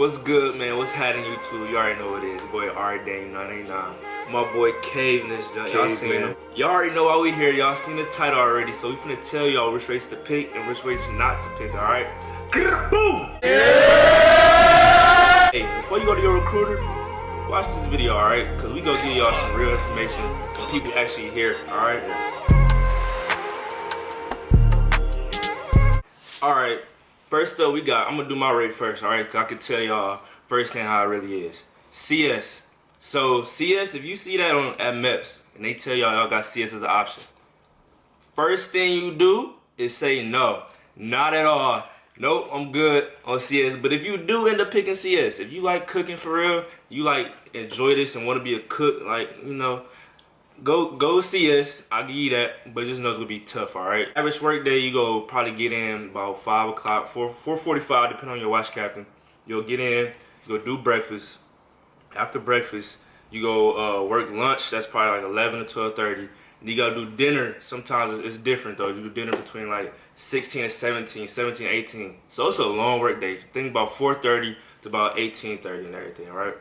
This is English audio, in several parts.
What's good, man? What's happening, YouTube? You already know what it is. Your boy R-Dane989. My boy Cave in this joint. Y'all seen him. Y'all already know why we here. Y'all seen the title already. So we finna tell y'all which race to pick and which race not to pick, alright? Boom! Yeah! Hey, before you go to your recruiter, watch this video, alright? Because we gonna give y'all some real information from people actually here, alright? Alright. First up, I'm gonna do my rate first, alright? Cause I can tell y'all firsthand how it really is. CS. So CS, if you see that at MEPS and they tell y'all got CS as an option, first thing you do is say no, not at all. Nope, I'm good on CS. But if you do end up picking CS, if you like cooking for real, you like enjoy this and want to be a cook, like, you know, go CS. I'll give you that, but just know it's gonna be tough. All right. Average work day, you go probably get in about 5 o'clock, 4:45, depending on your watch captain. You'll get in, you go do breakfast. After breakfast, you go work lunch. That's probably like 11 to 12:30. And you gotta do dinner. Sometimes it's different though. You do dinner between like 16 and 17, 17, 18. So it's a long work day. Think about 4:30 to about 18:30 and everything, right?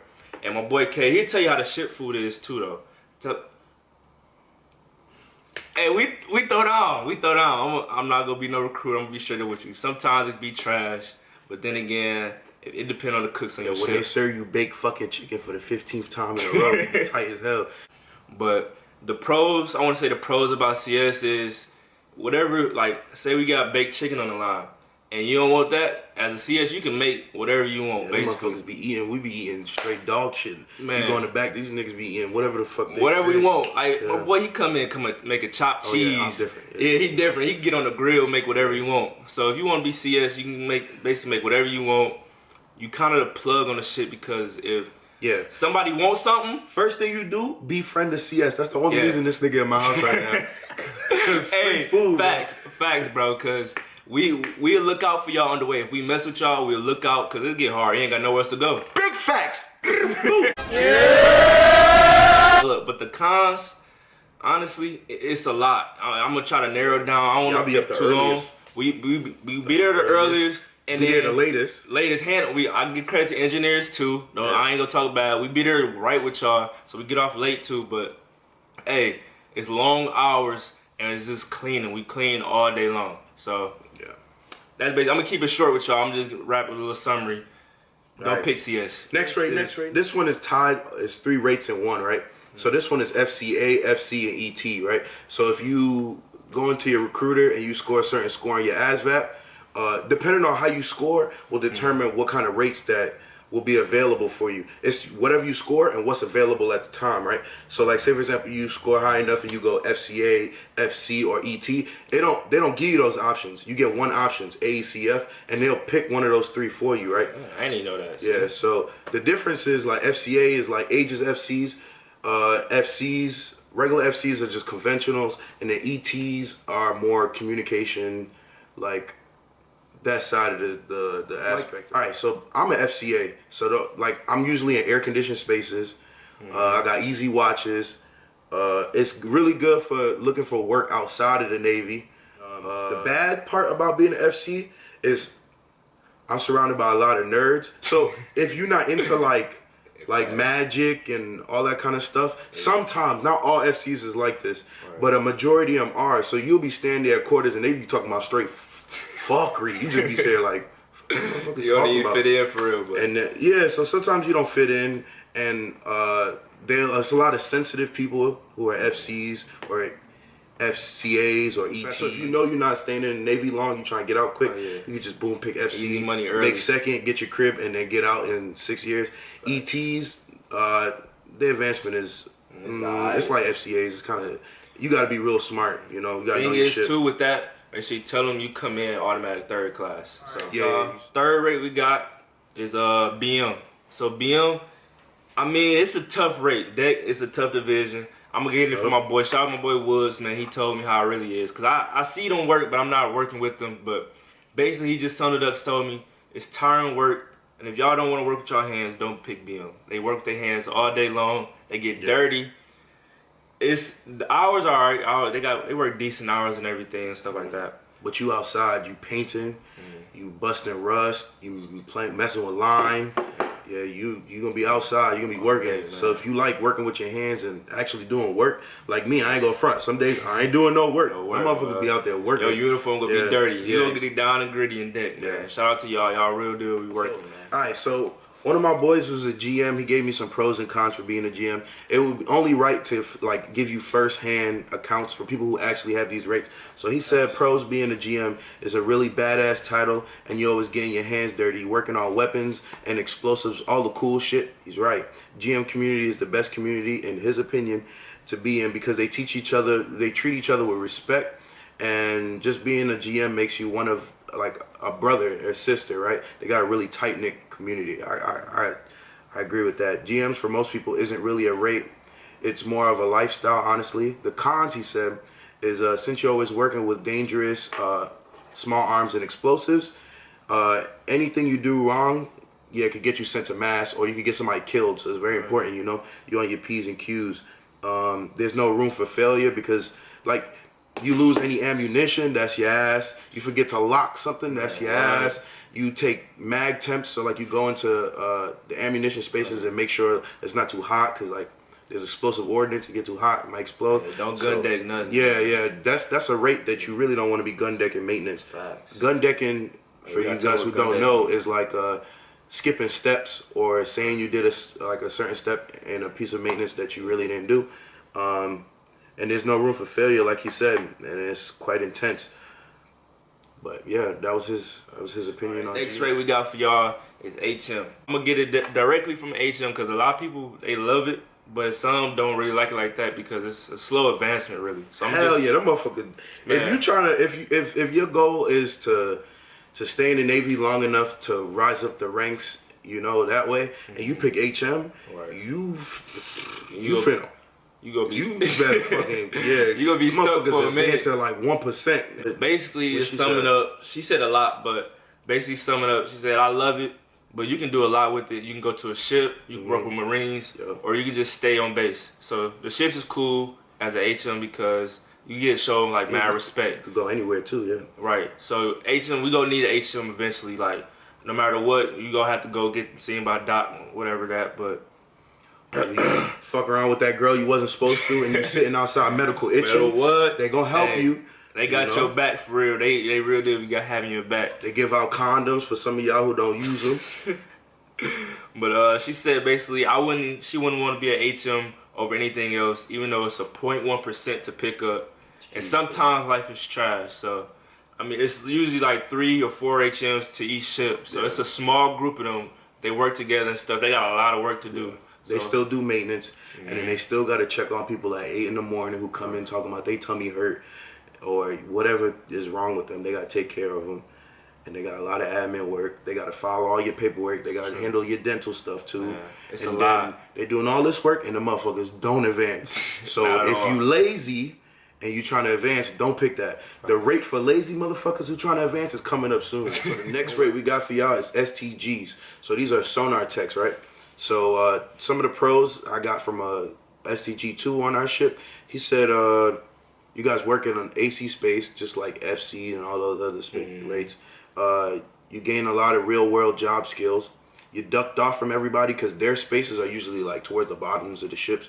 And my boy K, he'll tell you how the shit food is too though. Hey, we throw down. We throw down. I'm not gonna be no recruit. I'm gonna be straight up with you. Sometimes it be trash, but then again, it depends on the cooks on your shit. When they serve you baked fucking chicken for the 15th time in a row, it's tight as hell. But the pros, I want to say the pros about CS is whatever. Like, say we got baked chicken on the line, and you don't want that. As a CS, you can make whatever you want. Yeah, basically, motherfuckers be eating. We be eating straight dog shit. Man, you go in the back, these niggas be eating whatever the fuck. Whatever we want. Like my boy, he come and make a chopped cheese. Yeah, I'm different. Yeah, he different. He can get on the grill, make whatever you want. So if you want to be CS, you can basically make whatever you want. You kind of the plug on the shit because if somebody wants something, first thing you do, befriend the CS. That's the only reason this nigga in my house right now. Hey, food, facts, bro. Cause we'll look out for y'all on the way. If we mess with y'all, we'll look out because it get hard. You ain't got nowhere else to go. Big facts. Yeah. Look, but the cons, honestly, it's a lot. I'm gonna try to narrow it down. I don't want to be up too long. We be there the earliest. And be then there the latest. I give credit to engineers too. No, I ain't gonna talk bad. We be there right with y'all, so we get off late too. But hey, it's long hours and it's just cleaning. We clean all day long. So yeah, that's basically. I'm gonna keep it short with y'all. I'm just gonna wrap with a little summary. Don't pick CS. Next rate. This one is tied. It's 3 rates in one, right? So this one is FCA, FC, and ET, right? So if you go into your recruiter and you score a certain score on your ASVAB, depending on how you score will determine what kind of rates that will be available for you. It's whatever you score and what's available at the time, right? So like, say for example, you score high enough and you go FCA, FC, or ET. They don't give you those options. You get one option, AECF, and they'll pick one of those 3 for you, right? I didn't know that. Yeah. So the difference is like FCA is like ages FCs, FCs. Regular FCs are just conventionals, and the ETs are more communication, like that side of the aspect. All right, so I'm an FCA, so I'm usually in air conditioned spaces. I got easy watches. It's really good for looking for work outside of the Navy. The bad part about being an FC is I'm surrounded by a lot of nerds. So if you're not into like magic and all that kind of stuff, sometimes, not all FCs is like this, but a majority of them are. So you'll be standing there at quarters and they be talking about straight fuckery. You just be saying like, what the fuck is you don't even fit in for real, but. And so sometimes you don't fit in, and there's a lot of sensitive people who are FCs or FCAs or ETs. So if you know you're not staying in the Navy long, you try to get out quick, you can just boom, pick FC, easy money early, make second, get your crib, and then get out in 6 years. ETs, the advancement is it's like FCAs. It's kind of, you got to be real smart, you know. You got to know your shit. Too with that. Actually, tell them you come in automatic 3rd class. So yeah. 3rd rate we got is BM. So BM, I mean, it's a tough rate. Deck, it's a tough division. I'm gonna get it for my boy. Shout out my boy Woods, man. He told me how it really is. Cause I see them work, but I'm not working with them. But basically, he just summed it up, told me it's tiring work. And if y'all don't want to work with your hands, don't pick BM. They work with their hands all day long. They get dirty. The hours are alright. They work decent hours and everything and stuff like that. But you outside, you painting, you busting rust, you messing with line, Yeah, you gonna be outside. You gonna be working. Yeah, So if you like working with your hands and actually doing work, like me, I ain't gonna front. Some days I ain't doing no work. No My work, motherfucker be out there working. Your uniform gonna be dirty. You Yeah. gonna get it down and gritty and deck, man. Yeah. Shout out to y'all. Y'all real deal. We working, man. All right, so one of my boys was a GM. He gave me some pros and cons for being a GM. It would be only right to like give you first-hand accounts for people who actually have these rates. So he said pros being a GM is a really badass title, and you're always getting your hands dirty, working on weapons and explosives, all the cool shit. He's right. GM community is the best community, in his opinion, to be in because they teach each other, they treat each other with respect, and just being a GM makes you one of like a brother or sister, right? They got a really tight knit community. I agree with that. GMs for most people isn't really a rate. It's more of a lifestyle, honestly. The cons, he said, is since you're always working with dangerous small arms and explosives, anything you do wrong, yeah, it could get you sent to mass or you could get somebody killed. So it's very important, you know, you're on your P's and Q's. There's no room for failure because, like, you lose any ammunition, that's your ass. You forget to lock something, that's your ass. You take mag temps, so like you go into the ammunition spaces and make sure it's not too hot, cause like there's explosive ordnance. You get too hot, it might explode. Yeah, don't gun deck nothing. Yeah, that's a rate that you really don't want to be gun decking maintenance. Facts. Gun decking, for you guys who don't know, is like skipping steps or saying you did a certain step in a piece of maintenance that you really didn't do. And there's no room for failure, like he said, and it's quite intense. But yeah, that was his opinion on it. Next rate we got for y'all is HM. I'm gonna get it directly from HM because a lot of people, they love it, but some don't really like it like that because it's a slow advancement, really. So Hell yeah, that motherfucker. If you trying to, if your goal is to stay in the Navy long enough to rise up the ranks, you know, that way, and you pick HM, you finna. You better fucking You gonna be stuck for a minute to like 1%. Basically, it's summing up. She said a lot, but basically summing up, she said, "I love it, but you can do a lot with it. You can go to a ship, you can work with Marines, or you can just stay on base. So the ships is cool as a HM because you get shown like mad respect. You could go anywhere too, yeah. Right. So HM, we gonna need an HM eventually. Like no matter what, you gonna have to go get seen by Doc, whatever that, but." Fuck around with that girl you wasn't supposed to, and you sitting outside medical itching. What? They gonna help you. They got your back for real. They real deal. We got having your back. They give out condoms for some of y'all who don't use them. But she said basically, she wouldn't want to be an HM over anything else, even though it's a 0.1% to pick up. And sometimes life is trash. So I mean, it's usually like 3 or 4 HMs to each ship. So it's a small group of them. They work together and stuff. They got a lot of work to do. They still do maintenance, and then they still got to check on people at 8 in the morning who come in talking about they tummy hurt or whatever is wrong with them. They got to take care of them, and they got a lot of admin work. They got to file all your paperwork. They got to handle your dental stuff too. Yeah, it's and a lot. They're doing all this work, and the motherfuckers don't advance. So if you lazy and you trying to advance, don't pick that. The rate for lazy motherfuckers who trying to advance is coming up soon. So the next rate we got for y'all is STGs. So these are sonar techs, right? So some of the pros I got from STG2 on our ship. He said, you guys working on AC space, just like FC and all those other rates. You gain a lot of real world job skills. You ducked off from everybody because their spaces are usually like towards the bottoms of the ships.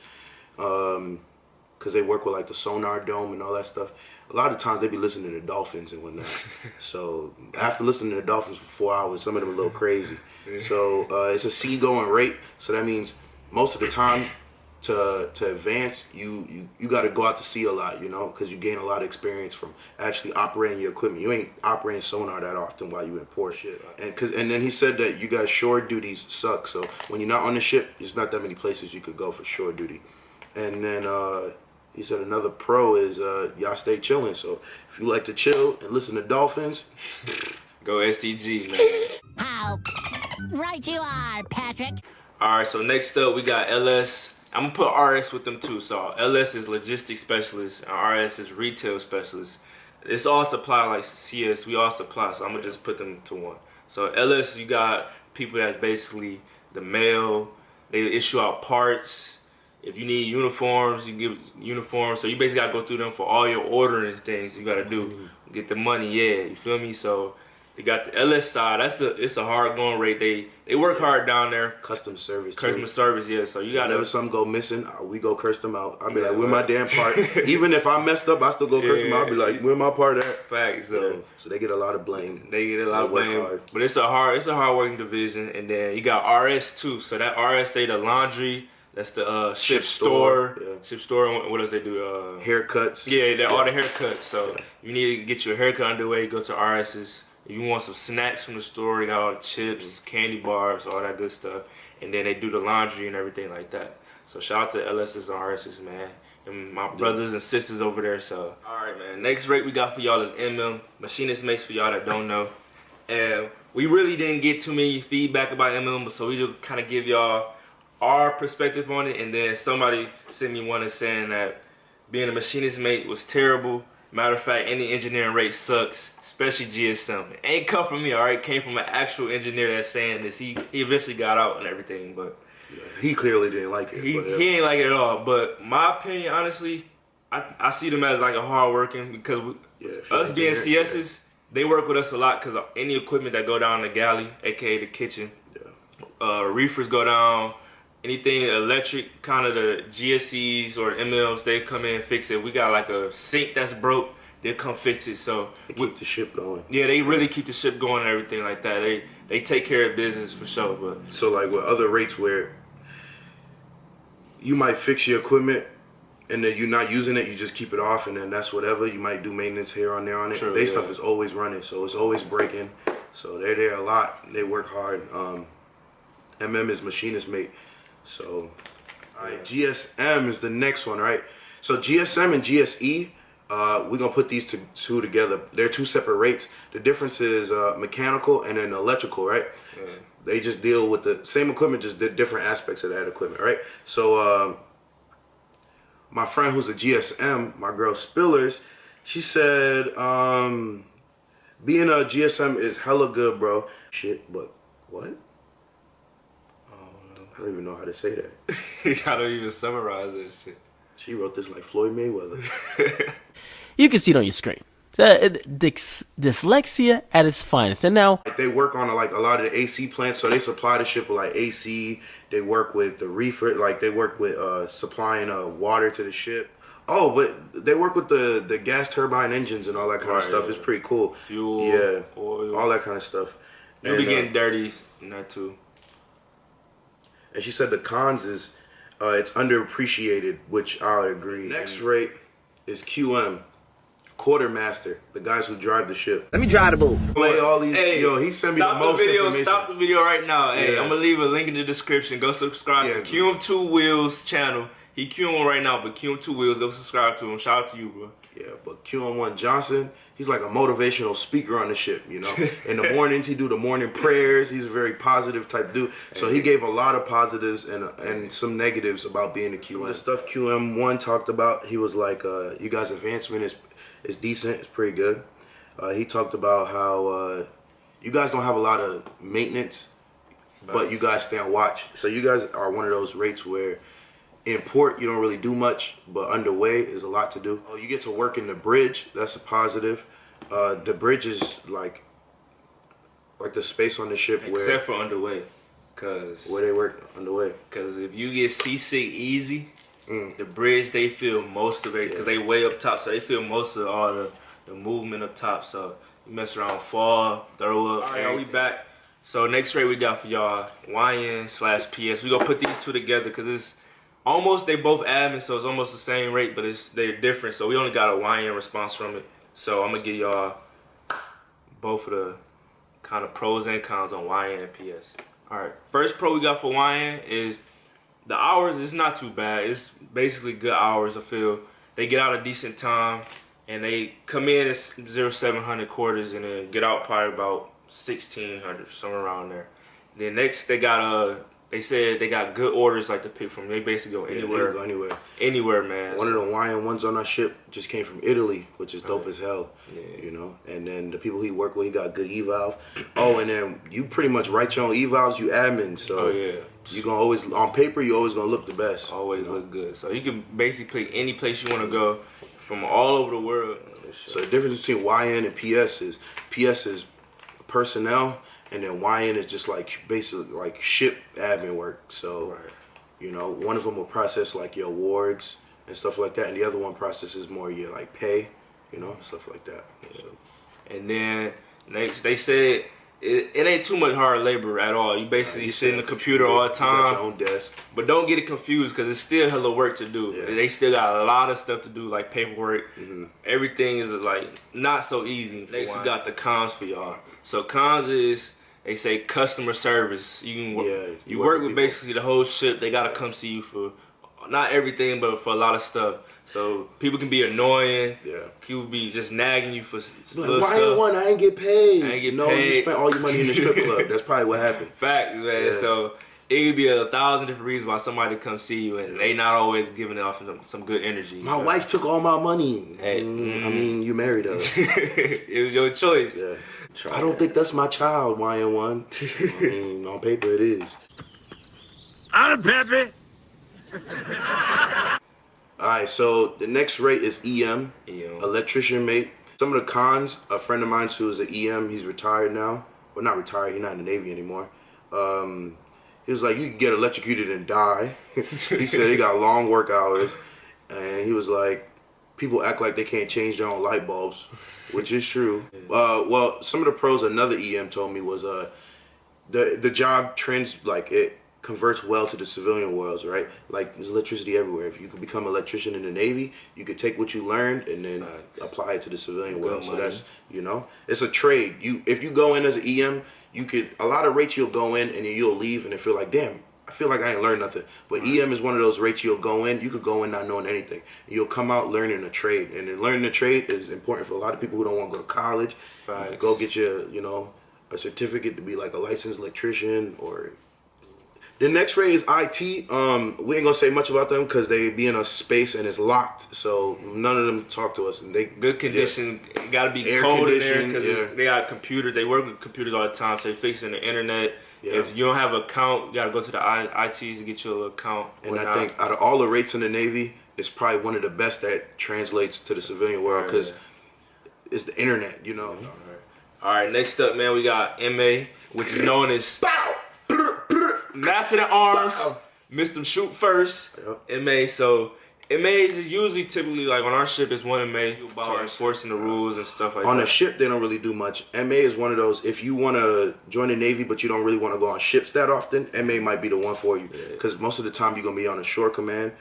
Because they work with like the sonar dome and all that stuff. A lot of times they be listening to dolphins and whatnot. So after listening to the dolphins for 4 hours, some of them are a little crazy. So it's a seagoing rate. So that means most of the time to advance, you got to go out to sea a lot, you know, because you gain a lot of experience from actually operating your equipment. You ain't operating sonar that often while you in port. And then he said that you guys shore duties suck. So when you're not on the ship, there's not that many places you could go for shore duty. And then he said another pro is y'all stay chilling. So if you like to chill and listen to dolphins, go STG, man. How right you are, Patrick. All right, so next up we got LS. I'm gonna put RS with them too. So LS is logistics specialist and RS is retail specialist. It's all supply like CS. We all supply, so I'm gonna just put them to one. So LS, you got people that's basically the mail. They issue out parts. If you need uniforms, you give uniforms. So you basically gotta go through them for all your ordering things you gotta do. Get the money, yeah, you feel me? So They got the LS side. It's a hard going rate. They work hard down there. Customer service. Customer service, yeah. So you gotta. If something go missing, we go curse them out. I'll be like, where my damn part? Even if I messed up, I still go curse them out. I'll be like, where my part at? Facts. So they get a lot of blame. They get a lot of blame. Hard. But it's a hard working division. And then you got RS too. So that RS, they the laundry. That's the ship store. Yeah. Ship store. What else they do? Haircuts. Yeah, they're all the haircuts. So you need to get your haircut underway. Go to RS's. If you want some snacks from the store, you got all the chips, candy bars, all that good stuff. And then they do the laundry and everything like that. So shout out to LS's and RS's, man. And my brothers and sisters over there. So, alright, man. Next rate we got for y'all is MM. Machinist makes for y'all that don't know. And we really didn't get too many feedback about MM, so we just kind of give y'all our perspective on it. And then somebody sent me one saying that being a machinist mate was terrible. Matter of fact, any engineering rate sucks, especially GSM. It ain't come from me, alright? It came from an actual engineer that's saying this. He eventually got out and everything, but he clearly didn't like it. He ain't like it at all. But my opinion, honestly, I see them as like a hard working because us being CSs, they work with us a lot because any equipment that go down the galley, aka the kitchen, reefers go down. Anything electric, kind of the GSEs or MLs, they come in and fix it. We got like a sink that's broke, they'll come fix it. So they keep the ship going. Yeah, they really keep the ship going and everything like that. They take care of business for sure. But so like with other rates where you might fix your equipment and then you're not using it, you just keep it off and then that's whatever. You might do maintenance here on there on it. True, their stuff is always running, so it's always breaking. So they're there a lot. They work hard. MM is machinist mate. So, alright, GSM is the next one, right? So GSM and GSE, we're gonna put these two together. They're two separate rates. The difference is mechanical and then electrical, right? Yeah. They just deal with the same equipment, just the different aspects of that equipment, right? So, my friend who's a GSM, my girl Spillers, she said, being a GSM is hella good, bro. Shit, but what? I don't even know how to say that. I don't even summarize that shit. She wrote this like Floyd Mayweather. You can see it on your screen. Dyslexia at its finest. And now they work on like a lot of the AC plants, so they supply the ship with like AC. They work with the reefer, like they work with supplying water to the ship. Oh, but they work with the gas turbine engines and all that kind of stuff. It's pretty cool. Fuel, yeah, oil, all that kind of stuff. You'll be getting dirty in that too. And she said the cons is it's underappreciated, which I would agree. Next rate is QM, quartermaster, the guys who drive the ship. Let me drive the boat. Play all these. Hey, yo, he sent me the most information. Stop the video right now. Hey, I'm gonna leave a link in the description. Go subscribe to QM2 Wheels channel. He QM1 right now, but QM2 Wheels, go subscribe to him. Shout out to you, bro. Yeah, but QM1 Johnson, he's like a motivational speaker on the ship, you know. In the mornings, he do the morning prayers. He's a very positive type dude. So he gave a lot of positives and some negatives about being a QM. Some of the stuff QM1 talked about, he was like, you guys' advancement is decent. It's pretty good. He talked about how you guys don't have a lot of maintenance, but you guys stay on watch. So you guys are one of those rates where in port, you don't really do much, but underway is a lot to do. You get to work in the bridge. That's a positive. The bridge is like the space on the ship except for underway, cause where they work underway. Cause if you get seasick easy, the bridge they feel most of it because they way up top, so they feel most of all the movement up top. So you mess around, fall, throw up. All right, we back. So next rate we got for y'all YN/PS. We gonna put these two together because it's almost, they both admin, so it's almost the same rate, but they're different. So we only got a YN response from it. So I'm gonna give y'all both of the kind of pros and cons on YN and PS. All right, first pro we got for YN is the hours. It's not too bad. It's basically good hours. I feel they get out a decent time, and they come in at 0.700 quarters, and then get out probably about 1,600, somewhere around there. Then next they got they said they got good orders like to pick from. They basically go anywhere. They go anywhere. Anywhere, man. One of the YN ones on our ship just came from Italy, which is dope as hell. Yeah. You know, and then the people he worked with, he got good eval. Oh, and then you pretty much write your own evals. You admin, so you gonna always on paper. You always gonna look the best. Always look good. So you can basically any place you want to go from all over the world. So the difference between YN and PS is personnel, and then YN is just like basically like ship admin work. So, you know, one of them will process like your awards and stuff like that, and the other one processes more your like pay, you know, stuff like that. So. And then they said it ain't too much hard labor at all. You basically sit in the computer all the time. You got your own desk. But don't get it confused because it's still hella work to do. Yeah. They still got a lot of stuff to do, like paperwork. Everything is like not so easy. Next, we got the cons for y'all. So cons is, they say customer service. You can you work with basically the whole ship. They gotta come see you for not everything, but for a lot of stuff. So people can be annoying. Yeah. People be just nagging you for like, why ain't one? I ain't get paid. I ain't get no, paid. You spent all your money in the strip club. That's probably what happened. Fact, man. Yeah. So it could be 1,000 different reasons why somebody come see you, and they not always giving off some good energy. My wife took all my money. Hey, I mean, you married her. It was your choice. Yeah. I don't think that's my child, YN1. I mean, on paper it is. I'm Peppy. Alright, so the next rate is EM, electrician mate. Some of the cons, a friend of mine who is an EM, he's retired now. Well, not retired, he's not in the Navy anymore. He was like, you can get electrocuted and die. He said he got long work hours. And he was like, people act like they can't change their own light bulbs, which is true. Well, some of the pros another EM told me was the job trends, like it converts well to the civilian worlds, right? Like there's electricity everywhere. If you could become an electrician in the Navy, you could take what you learned and then apply it to the civilian world. So that's, you know, it's a trade. If you go in as an EM, you could, a lot of rates you'll go in and then you'll leave and it feel like, damn, I feel like I ain't learned nothing. But EM is one of those rates you'll go in, you could go in not knowing anything. You'll come out learning a trade. And then learning a trade is important for a lot of people who don't want to go to college. Go get your, you know, a certificate to be like a licensed electrician. Or the next rate is IT. We ain't gonna say much about them because they be in a space and it's locked. So none of them talk to us. And they good condition. Gotta be air cold in there conditioned, because they got computers. They work with computers all the time, so they fixing the internet. If you don't have an account, you gotta go to the ITs to get your account. And I think out of all the rates in the Navy, it's probably one of the best that translates to the civilian world because it's the internet, you know. All right, next up, man, we got MA, which is known as Master in Arms. Missed them shoot first. MA. So MA is usually typically like on our ship is one MA about enforcing the rules and stuff like that. On a ship, they don't really do much. MA is one of those, if you want to join the Navy but you don't really want to go on ships that often, MA might be the one for you. Because most of the time you're going to be on a shore command,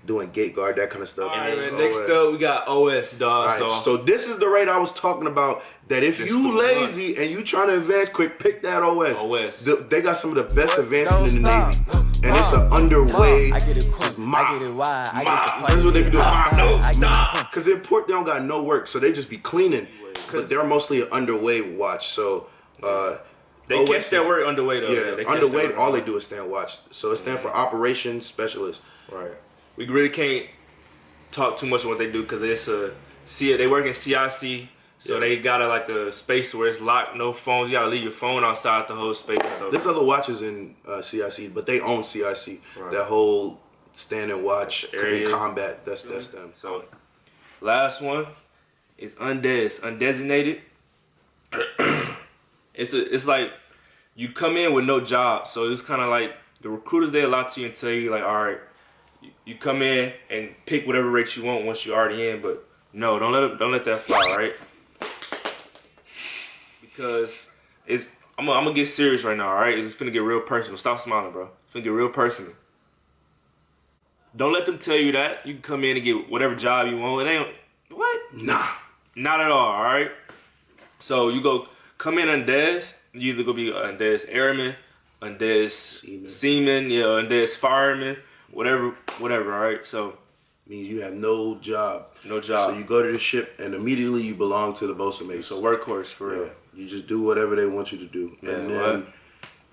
doing gate guard, that kind of stuff. All right, man, next up, we got OS, dog. Right, so this is the rate I was talking about, that if you lazy and you trying to advance quick, pick that OS. They got some of the best advancement in the Navy. And it's an underway. I get it quick, I get it wide, I get the That's what they be doing. No, stop. Because in port, they don't got no work, so they just be cleaning. Because they're mostly an underway watch, so... they catch their work underway, though. Yeah, underway, all they do is stand watch. So it stands for Operations Specialist. Right. We really can't talk too much on what they do because it's they work in CIC, so they got like a space where it's locked, no phones. You gotta leave your phone outside the whole space. So. There's other watches in CIC, but they own CIC. That whole stand and watch in combat. That's them. So last one is undesignated. It's like you come in with no job, so it's kind of like the recruiters they lie to you and tell you like, all right. You come in and pick whatever rate you want once you're already in, but no, don't let that fly, right? Because I'm gonna get serious right now, all right? It's finna get real personal. Stop smiling, bro. It's finna get real personal. Don't let them tell you that you can come in and get whatever job you want. It ain't what? Nah, not at all. All right. So you go come in undez. You either gonna be undez airman, undez seaman, undez fireman. Whatever, all right? So... means you have no job. No job. So you go to the ship and immediately you belong to the bosun mates. So workhorse, for real. You just do whatever they want you to do. And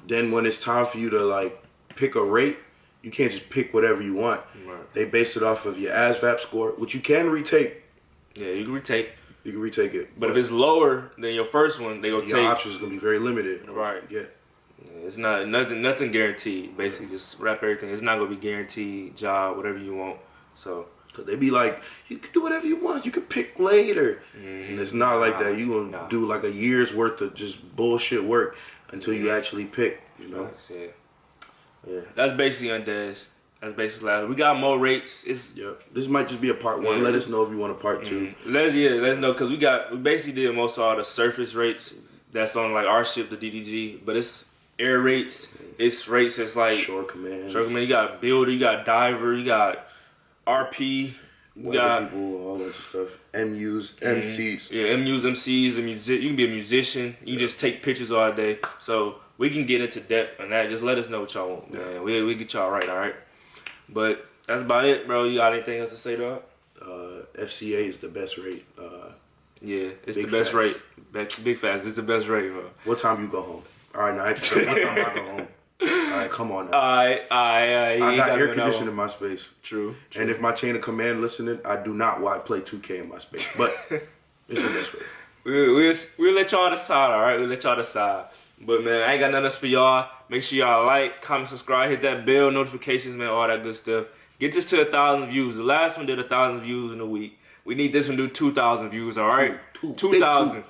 then when it's time for you to, like, pick a rate, you can't just pick whatever you want. Right. They base it off of your ASVAB score, which you can retake. Yeah, you can retake. You can retake it. But if it's lower than your first one, they gonna take... your options going to be very limited. Right. Yeah. It's not nothing guaranteed. Basically, just wrap everything. It's not gonna be guaranteed job, whatever you want. So, Cause they be like, you can do whatever you want. You can pick later. And it's not like that. You gonna do like a year's worth of just bullshit work until you actually pick. You know. Yeah. That's basically Undead. That's basically last. We got more rates. This might just be a part one. Let us know if you want a part two. Let us know because we basically did most of all the surface rates that's on like our ship, the DDG, but it's air rates. It's rates that's like shore command. You got builder, you got diver, you got RP, you got people, all that stuff. MUs, MCs. Yeah, MUs, MCs, and you can be a musician. You can just take pictures all day. So we can get into depth on that. Just let us know what y'all want, man. We get y'all right, all right. But that's about it, bro. You got anything else to say, dog? FCA is the best rate. Yeah, it's the best rate. Big fast. It's the best rate, bro. What time you go home? All right, now actually, what time I go home? All right, come on now. I got air conditioning in my space. True. And if my chain of command listening, I do not play 2K in my space. But it's the best rate. We'll let y'all decide, all right? We'll let y'all decide. But, man, I ain't got nothing else for y'all. Make sure y'all like, comment, subscribe, hit that bell, notifications, man, all that good stuff. Get this to 1,000 views. The last one did 1,000 views in a week. We need this one to do 2,000 views, all right? 2,000.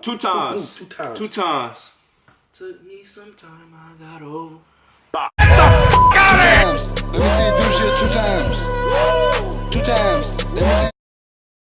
2 times. 2 times. Took me some time, I got over. Let me see you do shit 2 times. 2 times. Let me see.